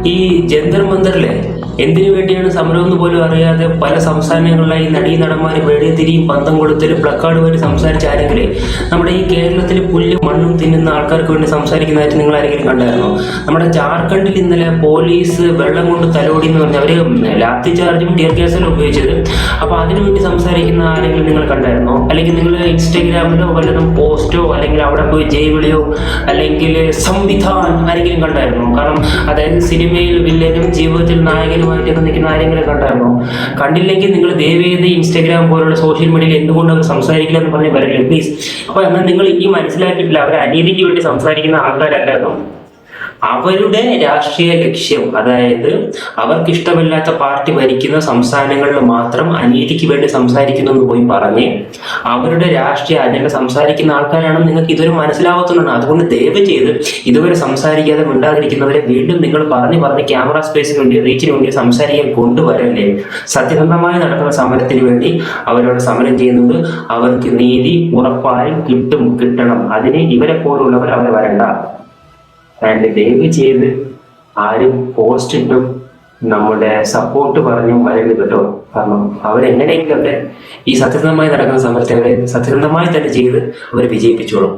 ഈ ജന്തർ മന്ദറിലെ എന്തിനു വേണ്ടിയാണ് സമരം എന്ന് പോലും അറിയാതെ പല സംസ്ഥാനങ്ങളിലായി നടീനടന്മാർ വെടിതിരിയും പന്തം കൊടുത്തലും പ്ലക്കാർഡുമായിട്ട് സംസാരിച്ച ആരെങ്കിലും നമ്മുടെ ഈ കേരളത്തിൽ പുല്ലും മണ്ണും തിന്നുന്ന ആൾക്കാർക്ക് വേണ്ടി സംസാരിക്കുന്നതായിട്ട് നിങ്ങൾ ആരെങ്കിലും കണ്ടായിരുന്നോ? നമ്മുടെ ജാർഖണ്ഡിൽ ഇന്നലെ പോലീസ് വെള്ളം കൊണ്ട് തലോടി എന്ന് പറഞ്ഞാൽ അവര് ലാത്തി ചാർജും ടിയർ ഗ്യാസെല്ലാം ഉപയോഗിച്ചത്. അപ്പൊ അതിനുവേണ്ടി സംസാരിക്കുന്ന ആരെങ്കിലും നിങ്ങൾ കണ്ടായിരുന്നോ? അല്ലെങ്കിൽ നിങ്ങൾ ഇൻസ്റ്റഗ്രാമിലോ വല്ലതും പോസ്റ്റോ അല്ലെങ്കിൽ അവിടെ പോയി ജയ് വിളിയോ അല്ലെങ്കിൽ സംവിധാൻ ആരെങ്കിലും കണ്ടായിരുന്നോ? കാരണം അതായത് സിനിമയിൽ വില്ലനും ജീവിതത്തിൽ നായകനും നിൽക്കുന്ന ആരെങ്കിലും കണ്ടായിരുന്നോ? കണ്ടില്ലെങ്കിൽ നിങ്ങൾ ദയവേത് ഇൻസ്റ്റാഗ്രാം പോലുള്ള സോഷ്യൽ മീഡിയയിൽ എന്തുകൊണ്ട് അവർ സംസാരിക്കില്ല എന്ന് പറഞ്ഞ് വരല്ലേ പ്ലീസ്. അപ്പൊ എന്നാൽ നിങ്ങൾ ഈ മനസ്സിലാക്കിയിട്ടില്ല, അവർ അനീതിക്ക് വേണ്ടി സംസാരിക്കുന്ന ആൾക്കാരല്ലായിരുന്നു. അവരുടെ രാഷ്ട്രീയ ലക്ഷ്യം, അതായത് അവർക്കിഷ്ടമില്ലാത്ത പാർട്ടി ഭരിക്കുന്ന സംസ്ഥാനങ്ങളിൽ മാത്രം അനീതിക്ക് വേണ്ടി സംസാരിക്കുന്നു എന്ന് പോയി പറഞ്ഞ് അവരുടെ രാഷ്ട്രീയ അജണ്ട സംസാരിക്കുന്ന ആൾക്കാരാണ്. നിങ്ങൾക്ക് ഇതൊരു മനസ്സിലാവാത്തതാണ്. അതുകൊണ്ട് ദയവ് ചെയ്ത് ഇതുവരെ സംസാരിക്കാതെ മിണ്ടാതിരിക്കുന്നവരെ വീണ്ടും നിങ്ങൾ പറഞ്ഞ് ക്യാമറ സ്പേസിന് വേണ്ടി റീച്ചിന് വേണ്ടി സംസാരിക്കാൻ കൊണ്ടുവരല്ലേ. സത്യസന്ധമായി നടക്കുന്ന സമരത്തിന് വേണ്ടി അവരോട് സമരം ചെയ്യുന്നത് അവർക്ക് നീതി ഉറപ്പായും കിട്ടണം. അതിന് ഇവരെ പോലുള്ളവർ അവരെ വരണ്ട. ആൻഡ് ദയവ് ചെയ്ത് ആരും പോസ്റ്റ് ഇട്ടും നമ്മുടെ സപ്പോർട്ട് പറഞ്ഞും വരരുത് കേട്ടോ. കാരണം അവരെങ്ങനെയെങ്കിലും ഈ സത്യസന്ധമായി നടക്കുന്ന സമരത്തെ സത്യസന്ധമായി തന്നെ ചെയ്ത് അവർ വിജയിപ്പിച്ചോളും.